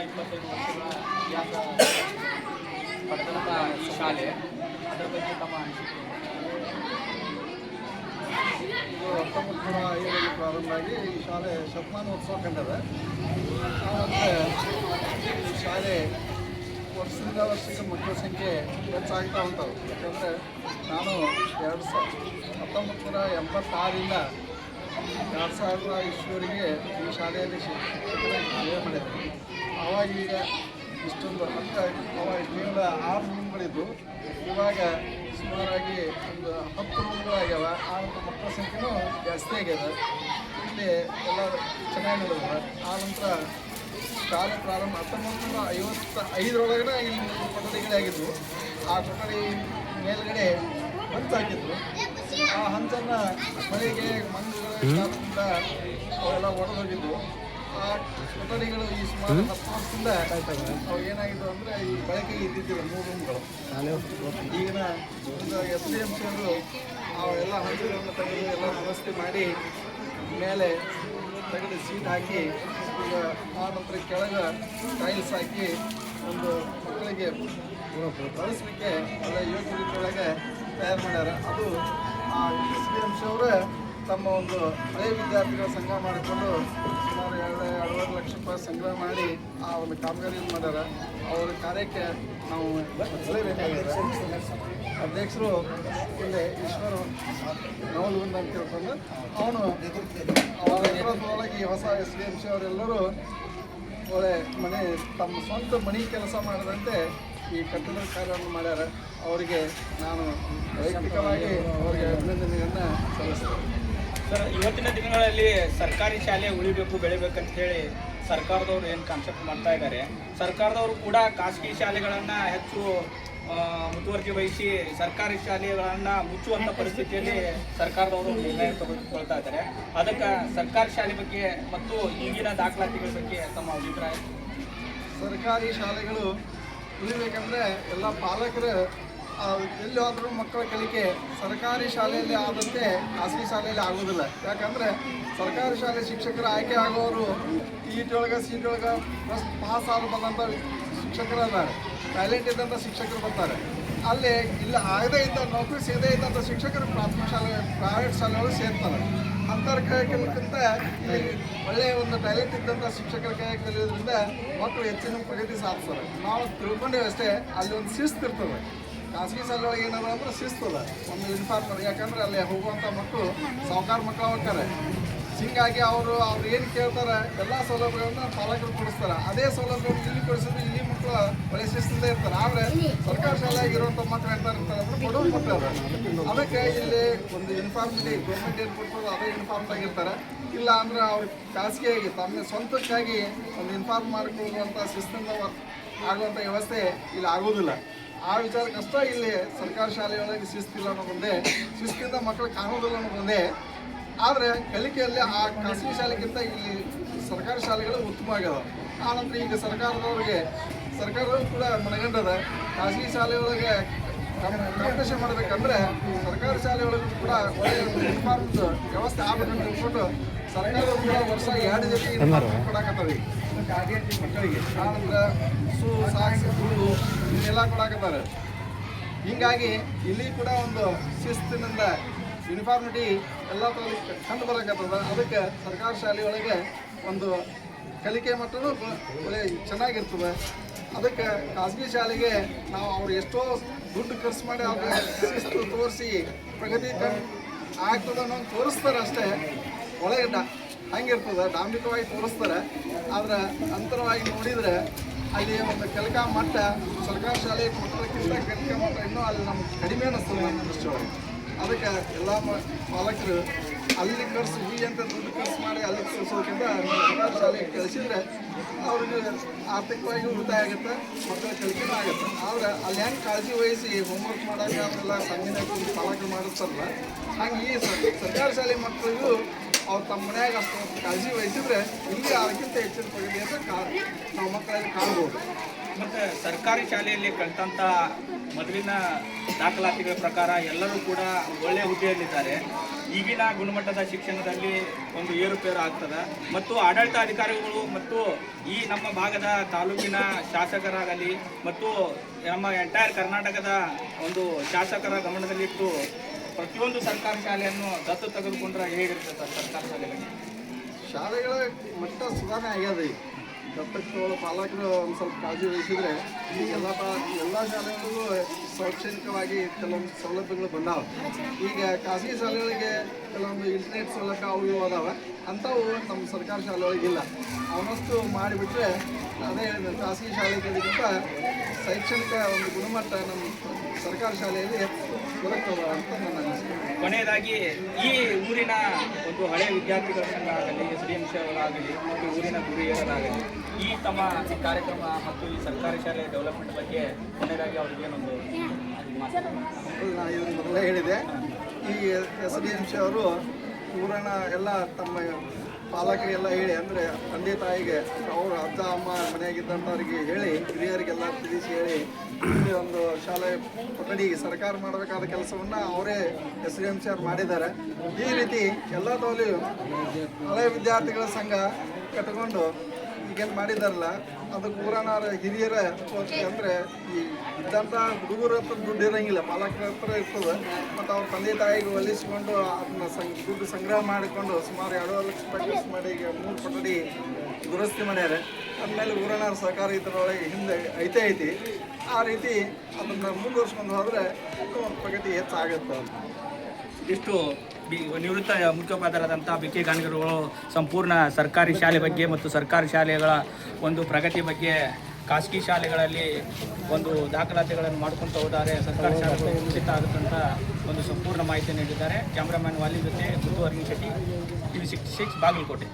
125 ವರ್ಷಗಳ ಇತಿಹಾಸ ಪಡೆದಂಥ ಈ ಶಾಲೆ ಅದರ ಬಗ್ಗೆ ತಮ್ಮ ಅನಿಸಿಕೆ? ಇದು 1905ರಲ್ಲಿ ಪ್ರಾರಂಭ ಆಗಿ ಈ ಶಾಲೆ ಶತಮಾನೋತ್ಸವ ಕಂಡದ. ಆದರೆ ಈ ಶಾಲೆ ವರ್ಷದಿಂದ ವರ್ಷಕ್ಕೆ ಮಕ್ಕಳ ಸಂಖ್ಯೆ ಹೆಚ್ಚಾಗ್ತಾ ಹೊಂಟವು. ಯಾಕಂದರೆ ನಾನು 1986ರಿಂದ 2000 ಇಷ್ಟುವರೆಗೆ ಈ ಶಾಲೆಯಲ್ಲಿ ಸೇವೆ ಮಾಡಿದ್ದೆ. ಆವಾಗ ಈಗ ಇಷ್ಟೊಂದು ಅವಾಗ ಕೇವಲ 6 ರೂಮ್ಗಳಿದ್ದು, ಇವಾಗ ಸುಮಾರಾಗಿ ಒಂದು 10 ರೂಮ್ಗಳಾಗ್ಯಾವ. ಆ ಮಕ್ಕಳ ಸಂಖ್ಯೆನೂ ಜಾಸ್ತಿ ಆಗ್ಯದ. ಇಲ್ಲಿ ಎಲ್ಲ ಚೆನ್ನಾಗಿ ನಡೆದ. ಆ ನಂತರ ಶಾಲೆ ಪ್ರಾರಂಭ 1955ರೊಳಗಡೆ ಇಲ್ಲಿ ಕೊಠಡಿಗಳೇ ಆಗಿದ್ವು. ಆ ಕೊಠಡಿ ಮೇಲ್ಗಡೆ ಹಂಚು ಹಾಕಿದ್ರು. ಆ ಹಂಚನ್ನು ಮಳೆಗೆ ಮಂಜುಗಳಿಂದ ಅವೆಲ್ಲ ಒಡೆದೋಗಿದ್ವು. ಆ ಕೊಠಡಿಗಳು ಈ ಸುಮಾರು 10 ವರ್ಷದಿಂದ ಅವು ಏನಾಗಿದ್ದು ಅಂದರೆ ಈ ಬಳಕೆಗೆ ಇದ್ದಿದ್ದಿಲ್ಲ 3 ರೂಮ್ಗಳು. ಈಗಿನ SDMC ಅವರು ಅವೆಲ್ಲ ಹಂಚುಗಳನ್ನು ತೆಗೆದು ಎಲ್ಲ ವ್ಯವಸ್ಥೆ ಮಾಡಿ ಮೇಲೆ ತೆಗೆದು ಸೀಟ್ ಹಾಕಿ, ಈಗ ಆ ನಂತರ ಕೆಳಗೆ ಟೈಲ್ಸ್ ಹಾಕಿ ಒಂದು ಮಕ್ಕಳಿಗೆ ಬಳಸಲಿಕ್ಕೆ ಎಲ್ಲ ಯೋಗ್ಯ ರೀತಿಯೊಳಗೆ ತಯಾರು ಮಾಡ್ಯಾರ. ಅದು SDMC ಅವರೇ ತಮ್ಮ ಒಂದು ಹಳೆಯ ವಿದ್ಯಾರ್ಥಿಗಳ ಸಂಘ ಮಾಡಿಕೊಂಡು ಸುಮಾರು 2.5 ಲಕ್ಷ ರೂಪಾಯಿ ಸಂಗ್ರಹ ಮಾಡಿ ಆ ಒಂದು ಕಾಮಗಾರಿಯನ್ನು ಮಾಡ್ಯಾರ. ಅವರ ಕಾರ್ಯಕ್ಕೆ ನಾವು ಬೆಳೆಯಬೇಕಾಗಿದೆ. ಅಧ್ಯಕ್ಷರು ಇಲ್ಲಿ ಈಶ್ವರ ನವಲಗುಂದ ಅಂತ ತಿಳ್ಕೊಂಡು ಅವನು ಅವರೊಳಗೆ ಹೊಸ SDMC ಅವರೆಲ್ಲರೂ ಒಳ್ಳೆ ಮನೆ ತಮ್ಮ ಸ್ವಂತ ಮನೆ ಕೆಲಸ ಮಾಡದಂತೆ ಈ ಕಟ್ಟಡದ ಕಾರ್ಯವನ್ನು ಮಾಡ್ಯಾರ. ಅವರಿಗೆ ನಾನು ವೈಯಕ್ತಿಕವಾಗಿ ಅವರಿಗೆ ಅಭಿನಂದನೆಯನ್ನು ಸಲ್ಲಿಸ್ತೇನೆ. ಸರ್, ಇವತ್ತಿನ ದಿನಗಳಲ್ಲಿ ಸರ್ಕಾರಿ ಶಾಲೆ ಉಳಿಬೇಕು ಬೆಳಿಬೇಕಂತ ಹೇಳಿ ಸರ್ಕಾರದವರು ಏನು ಕಾನ್ಸೆಪ್ಟ್ ಮಾಡ್ತಾ ಇದ್ದಾರೆ, ಸರ್ಕಾರದವರು ಕೂಡ ಖಾಸಗಿ ಶಾಲೆಗಳನ್ನು ಹೆಚ್ಚು ಮುತುವರ್ಜಿ ವಹಿಸಿ ಸರ್ಕಾರಿ ಶಾಲೆಗಳನ್ನು ಮುಚ್ಚುವಂಥ ಪರಿಸ್ಥಿತಿಯಲ್ಲಿ ಸರ್ಕಾರದವರು ನಿರ್ಣಯ ತೆಗೆದುಕೊಳ್ತಾ ಇದ್ದಾರೆ. ಅದಕ್ಕೆ ಸರ್ಕಾರಿ ಶಾಲೆ ಬಗ್ಗೆ ಮತ್ತು ಈಗಿನ ದಾಖಲಾತಿಗಳ ಬಗ್ಗೆ ತಮ್ಮ ಅಭಿಪ್ರಾಯ? ಸರ್ಕಾರಿ ಶಾಲೆಗಳು ಉಳಿಬೇಕಂದ್ರೆ ಎಲ್ಲ ಪಾಲಕರು ಎಲ್ಲಿ ಹೋದ್ರೂ ಮಕ್ಕಳ ಕಲಿಕೆ ಸರ್ಕಾರಿ ಶಾಲೆಯಲ್ಲಿ ಆದಂತೆ ಖಾಸಗಿ ಶಾಲೆಯಲ್ಲಿ ಆಗೋದಿಲ್ಲ. ಯಾಕಂದರೆ ಸರ್ಕಾರಿ ಶಾಲೆ ಶಿಕ್ಷಕರ ಆಯ್ಕೆ ಆಗೋರು ಸೀಟೊಳಗೆ ಪಾಸ್ ಆದ ಬಂದಂಥ ಶಿಕ್ಷಕರು ಅದಾರೆ, ಟ್ಯಾಲೆಂಟ್ ಇದ್ದಂಥ ಶಿಕ್ಷಕರು ಬರ್ತಾರೆ. ಅಲ್ಲಿ ಇಲ್ಲ ಆಗದೇ ಇದ್ದ ನೌಕರಿ ಸಿಗದೇ ಇದ್ದಂಥ ಶಿಕ್ಷಕರು ಪ್ರಾಥಮಿಕ ಶಾಲೆ ಪ್ರೈವೇಟ್ ಶಾಲೆಗಳು ಸೇರ್ತಾರೆ. ಅಂಥವ್ರ ಕಲಿಯೋಕ್ಕಿಂತ ಇಲ್ಲಿ ಒಳ್ಳೆಯ ಒಂದು ಟ್ಯಾಲೆಂಟ್ ಇದ್ದಂಥ ಶಿಕ್ಷಕರ ಕೈ ಕಲಿಯೋದ್ರಿಂದ ಮಕ್ಕಳು ಹೆಚ್ಚಿನ ಪ್ರಗತಿ ಸಾಧಿಸ್ತಾರೆ. ನಾವು ತಿಳ್ಕೊಂಡೇವೆ ಅಷ್ಟೇ, ಅಲ್ಲಿ ಒಂದು ಶಿಸ್ತು ಇರ್ತದೆ. ಖಾಸಗಿ ಶಾಲೆ ಒಳಗೆ ಏನಾದ್ರು ಅಂದ್ರೆ ಶಿಸ್ತದ, ಒಂದು ಯೂನಿಫಾರ್ಮ್. ಯಾಕಂದ್ರೆ ಅಲ್ಲಿ ಹೋಗುವಂಥ ಮಕ್ಕಳು ಸಾಹುಕಾರ ಮಕ್ಕಳು ಹೋಗ್ತಾರೆ. ಹೀಗಾಗಿ ಅವರು ಏನು ಕೇಳ್ತಾರೆ ಎಲ್ಲ ಸೌಲಭ್ಯಗಳನ್ನ ಪಾಲಕರು ಕೊಡಿಸ್ತಾರೆ. ಅದೇ ಸೌಲಭ್ಯವನ್ನು ಇಲ್ಲಿ ಕೊಡಿಸಿದ್ರೆ ಇಲ್ಲಿ ಮಕ್ಕಳು ಒಳ್ಳೆ ಶಿಸ್ತಿಂದ ಇರ್ತಾರೆ. ಆದರೆ ಸರ್ಕಾರಿ ಶಾಲೆಯಾಗಿರುವಂಥ ಮಕ್ಕಳು ಇರ್ತಾರೆ ಅಂದ್ರೆ ಬಡವ್ರ ಮಕ್ಕಳು ಅದ. ಅದಕ್ಕೆ ಇಲ್ಲಿ ಒಂದು ಯೂನಿಫಾರ್ಮ್ ಇದೆ, ಗೌರ್ಮೆಂಟ್ ಏನು ಕೊಡ್ತದೆ ಅದೇ ಯೂನಿಫಾರ್ಮ್ದಾಗಿರ್ತಾರೆ. ಇಲ್ಲ ಅಂದ್ರೆ ಅವ್ರು ಖಾಸಗಿಯಾಗಿ ತಮ್ಮ ಸ್ವಂತಕ್ಕಾಗಿ ಒಂದು ಯೂನಿಫಾರ್ಮ್ ಮಾಡಿಕೊಳ್ಳುವಂಥ ಶಿಸ್ತಿಂದ ಆಗುವಂಥ ವ್ಯವಸ್ಥೆ ಇಲ್ಲಿ ಆಗೋದಿಲ್ಲ. ಆ ವಿಚಾರಕ್ಕಷ್ಟ ಇಲ್ಲಿ ಸರ್ಕಾರಿ ಶಾಲೆಯೊಳಗೆ ಶಿಸ್ತಿಲ್ಲ ಅನ್ನೋದೊಂದೇ, ಶಿಸ್ತಿಂದ ಮಕ್ಕಳು ಕಾಣೋದಿಲ್ಲ ಅನ್ನೋದೊಂದೇ. ಆದರೆ ಕಲಿಕೆಯಲ್ಲಿ ಆ ಖಾಸಗಿ ಶಾಲೆಗಿಂತ ಇಲ್ಲಿ ಸರ್ಕಾರಿ ಶಾಲೆಗಳು ಉತ್ತಮ ಆಗ್ಯದ. ಆನಂತರ ಈಗ ಸರ್ಕಾರವು ಕೂಡ ಮನಗಂಡದ ಖಾಸಗಿ ಶಾಲೆಯೊಳಗೆ ಕಾಂಪಿಟೇಷನ್ ಮಾಡಬೇಕಂದ್ರೆ ಸರ್ಕಾರಿ ಶಾಲೆಯೊಳಗೂ ಕೂಡ ಒಳ್ಳೆಯ ಯೂನಿಫಾರ್ಮ್ದು ವ್ಯವಸ್ಥೆ ಆಗಬೇಕಂತ ತಿಳ್ಕೊಂಡು ಸರ್ಕಾರವು ಕೂಡ ವರ್ಷ 2 ಜೊತೆ ಯೂನಿಫಾರ್ಮ್ ಕೊಡಾಕತ್ತವೆ ಮಕ್ಕಳಿಗೆ. ಆನಂತರ ಸಾಕ್ಸ್ ಹುಲ್ಲು ಇವನ್ನೆಲ್ಲ ಕೊಡಾಕತ್ತಾರೆ. ಹೀಗಾಗಿ ಇಲ್ಲಿ ಕೂಡ ಒಂದು ಶಿಸ್ತಿನಿಂದ ಯೂನಿಫಾರ್ಮಿಟಿ ಎಲ್ಲ ಥರ ಕಂಡು ಬರಕತ್ತದ. ಅದಕ್ಕೆ ಸರ್ಕಾರಿ ಶಾಲೆಯೊಳಗೆ ಒಂದು ಕಲಿಕೆ ಮಟ್ಟನೂ ಒಳ್ಳೆ ಚೆನ್ನಾಗಿರ್ತದೆ. ಅದಕ್ಕೆ ಖಾಸಗಿ ಶಾಲೆಗೆ ನಾವು ಅವ್ರು ಎಷ್ಟೋ ದುಡ್ಡು ಖರ್ಚು ಮಾಡಿ ಅವ್ರಿಗೆ ಶಿಸ್ತು ತೋರಿಸಿ ಪ್ರಗತಿ ಆಗ್ತದೆ ಅನ್ನೋದು ತೋರಿಸ್ತಾರೆ ಅಷ್ಟೇ. ಒಳಗೆ ಹಂಗಿರ್ತದೆ, ಡಾಂಬಿಕವಾಗಿ ತೋರಿಸ್ತಾರೆ. ಆದರೆ ಅಂತರವಾಗಿ ನೋಡಿದರೆ ಅಲ್ಲಿ ಒಂದು ಕಲಿಕಾ ಮಟ್ಟ ಸರ್ಕಾರಿ ಶಾಲೆ ಕೊಟ್ಟೋದಕ್ಕಿಂತ ಕಲಿಕಾ ಮಟ್ಟ ಇನ್ನೂ ಅಲ್ಲಿ ನಮ್ಗೆ ಕಡಿಮೆ ಅನ್ನಿಸ್ತದೆ ನನ್ನ ದೃಷ್ಟಿಯೊಳಗೆ. ಅದಕ್ಕೆ ಎಲ್ಲ ಪಾಲಕರು ಅಲ್ಲಿ ಖರ್ಚು ಅಂತ ದುಡ್ಡು ಖರ್ಚು ಮಾಡಿ ಅಲ್ಲಿ ಕಳಿಸೋದಕ್ಕಿಂತ ಸರ್ಕಾರಿ ಶಾಲೆಗೆ ಕಳಿಸಿದ್ರೆ ಅವ್ರಿಗೆ ಆರ್ಥಿಕವಾಗಿ ಉಳಿತಾಯ ಆಗುತ್ತೆ, ಮಕ್ಕಳ ಕಲಿಕೆನೂ ಆಗುತ್ತೆ. ಆದರೆ ಅಲ್ಲಿ ಹೆಂಗೆ ಕಾಳಜಿ ವಹಿಸಿ ಹೋಮ್ವರ್ಕ್ ಮಾಡೋಕೆ ಅವರೆಲ್ಲ ಸಂಘಿನ ಪಾಲಕರು ಮಾಡಿರ್ತಾರಲ್ಲ, ಹಂಗೆ ಈ ಸರ್ಕಾರಿ ಶಾಲೆ ಮಕ್ಕಳಿಗೂ ಅವ್ರು ತಮ್ಮ ಮನೆಯಾಗ ಅಷ್ಟು ಕಾಳಜಿ ವಹಿಸಿದ್ರೆ ಇಲ್ಲಿ ಅದಕ್ಕಿಂತ ಹೆಚ್ಚಿನ ಪ್ರಗತಿ ಅಂತ ನಾವು ಮಕ್ಕಳಲ್ಲಿ ಕಾಣ್ಬೋದು. ಮತ್ತು ಸರ್ಕಾರಿ ಶಾಲೆಯಲ್ಲಿ ಕಲಿತಂಥ ಮೊದಲಿನ ದಾಖಲಾತಿಗಳ ಪ್ರಕಾರ ಎಲ್ಲರೂ ಕೂಡ ಒಳ್ಳೆಯ ಹುದ್ದೆಯಲ್ಲಿದ್ದಾರೆ. ಈಗಿನ ಗುಣಮಟ್ಟದ ಶಿಕ್ಷಣದಲ್ಲಿ ಒಂದು ಏರುಪೇರು ಆಗ್ತದೆ ಮತ್ತು ಆಡಳಿತಾಧಿಕಾರಿಗಳು ಮತ್ತು ಈ ನಮ್ಮ ಭಾಗದ ತಾಲೂಕಿನ ಶಾಸಕರಾಗಲಿ ಮತ್ತು ನಮ್ಮ ಎಂಟೈರ್ ಕರ್ನಾಟಕದ ಒಂದು ಶಾಸಕರ ಗಮನದಲ್ಲಿಟ್ಟು ಪ್ರತಿಯೊಂದು ಸರ್ಕಾರಿ ಶಾಲೆಯನ್ನು ದತ್ತು ತೆಗೆದುಕೊಂಡ್ರೆ ಹೇಗಿರ್ತದೆ ಸರ್ ಸರ್ಕಾರಿ ಶಾಲೆಗಳಿಗೆ? ಶಾಲೆಗಳ ಮಟ್ಟ ಸುಧಾರಣೆ ಆಗ್ಯದ. ಈಗ ದತ್ತಕ್ಕೆ ತಗೊಳ್ಳೋ ಪಾಲಕರು ಒಂದು ಸ್ವಲ್ಪ ಕಾಳಜಿ ವಹಿಸಿದ್ರೆ ಈ ಎಲ್ಲ ಶಾಲೆಗಳಿಗೂ ಶೈಕ್ಷಣಿಕವಾಗಿ ಕೆಲವೊಂದು ಸೌಲಭ್ಯಗಳು ಬಂದಾವೆ. ಈಗ ಖಾಸಗಿ ಶಾಲೆಗಳಿಗೆ ಕೆಲವೊಂದು ಇಂಟರ್ನೆಟ್ ಸೌಲಭ್ಯ ಅವು ಇವು ಅದಾವೆ, ಅಂಥವು ನಮ್ಮ ಸರ್ಕಾರಿ ಶಾಲೆಗಳಿಗಿಲ್ಲ. ಅವನಷ್ಟು ಮಾಡಿಬಿಟ್ರೆ ಅದೇ ಹೇಳಿದ್ರೆ ಖಾಸಗಿ ಶಾಲೆಗಳಿಗಿಂತ ಶೈಕ್ಷಣಿಕ ಒಂದು ಗುಣಮಟ್ಟ ನಮ್ಮ ಸರ್ಕಾರಿ ಶಾಲೆಯಲ್ಲಿ ದೊರಕದ ಅಂತ ನನ್ನ ಅನಿಸಿಕೆ. ಕೊನೆಯದಾಗಿ ಈ ಊರಿನ ಒಂದು ಹಳೆಯ ವಿದ್ಯಾರ್ಥಿಗಳ ಸಂಘ ಆಗಲಿ, SDMC ಅವರಾಗಲಿ ಮತ್ತು ಊರಿನ ಗುರಿಯರಾಗಲಿ ಈ ತಮ್ಮ ಈ ಕಾರ್ಯಕ್ರಮ ಮತ್ತು ಈ ಸರ್ಕಾರಿ ಶಾಲೆ ಡೆವಲಪ್ಮೆಂಟ್ ಬಗ್ಗೆ ಕೊನೆಯದಾಗಿ ಅವ್ರಿಗೆ ಏನೊಂದು ನಾನು ಇದನ್ನು ಮೊದಲೇ ಹೇಳಿದೆ. ಈ SDMC ಅವರು ಊರನ್ನ ಎಲ್ಲ ತಮ್ಮ ಪಾಲಕರಿಗೆಲ್ಲ ಹೇಳಿ, ಅಂದರೆ ತಂದೆ ತಾಯಿಗೆ ಅವರು ಅಜ್ಜ ಅಮ್ಮ ಮನೆಯಾಗಿದ್ದಂಥವ್ರಿಗೆ ಹೇಳಿ, ಹಿರಿಯರಿಗೆಲ್ಲ ತಿಳಿಸಿ ಹೇಳಿ ಇಲ್ಲಿ ಒಂದು ಶಾಲೆ ಕೊಠಡಿ ಸರ್ಕಾರ ಮಾಡಬೇಕಾದ ಕೆಲಸವನ್ನು ಅವರೇ SDMC ಅವ್ರು ಮಾಡಿದ್ದಾರೆ. ಈ ರೀತಿ ಎಲ್ಲ ತೋಲಿಯು ಹಳೆಯ ವಿದ್ಯಾರ್ಥಿಗಳ ಸಂಘ ಕಟ್ಕೊಂಡು ಈಗೇನು ಮಾಡಿದಾರಲ್ಲ ಅದಕ್ಕೆ ಊರನವರ ಹಿರಿಯರ ಅಂದರೆ ಈ ಇದ್ದಂಥ ಹುಡುಗರ ಹತ್ರ ದುಡ್ಡು ಇರೋಂಗಿಲ್ಲ, ಪಾಲಕರ ಹತ್ರ ಇರ್ತದೆ. ಮತ್ತು ಅವ್ರ ತಂದೆ ತಾಯಿಗೆ ಒಲಿಸ್ಕೊಂಡು ಅದನ್ನ ದುಡ್ಡು ಸಂಗ್ರಹ ಮಾಡಿಕೊಂಡು ಸುಮಾರು 2.5 ಲಕ್ಷ ರೂಪಾಯಿ ಖರ್ಚು ಮಾಡಿ ಈಗ 3 ಕೊಠಡಿ ದುರಸ್ತಿ ಮಾಡ್ಯಾರ. ಆದಮೇಲೆ ಊರನವ್ರ ಸಹಕಾರ ಇದರೊಳಗೆ ಹಿಂದೆ ಐತಿ. ಆ ರೀತಿ ಅದನ್ನು ಮುಂದುವರ್ಸ್ಕೊಂಡು ಹೋದರೆ ಒಂದು ಪ್ರಗತಿ ಹೆಚ್ಚಾಗುತ್ತೆ ಅಂತ. ಇಷ್ಟು ನಿವೃತ್ತ ಮುಖ್ಯೋಪಾಧ್ಯಾಯರಾದಂಥ BK ಗಾಣಿಗರುಗಳು ಸಂಪೂರ್ಣ ಸರ್ಕಾರಿ ಶಾಲೆ ಬಗ್ಗೆ ಮತ್ತು ಸರ್ಕಾರಿ ಶಾಲೆಗಳ ಒಂದು ಪ್ರಗತಿ ಬಗ್ಗೆ, ಖಾಸಗಿ ಶಾಲೆಗಳಲ್ಲಿ ಒಂದು ದಾಖಲಾತಿಗಳನ್ನು ಮಾಡ್ಕೊತ ಹೋದರೆ ಸರ್ಕಾರಿ ಶಾಲೆ ಉಚಿತ ಆಗುತ್ತಂತ ಒಂದು ಸಂಪೂರ್ಣ ಮಾಹಿತಿ ನೀಡಿದ್ದಾರೆ. ಕ್ಯಾಮ್ರಾಮನ್ ವಾಲಿ ಜೊತೆ ಗುರು ಅರ್ಗಿ ಶೆಟ್ಟಿ, TV 66 ಬಾಗಲಕೋಟೆ.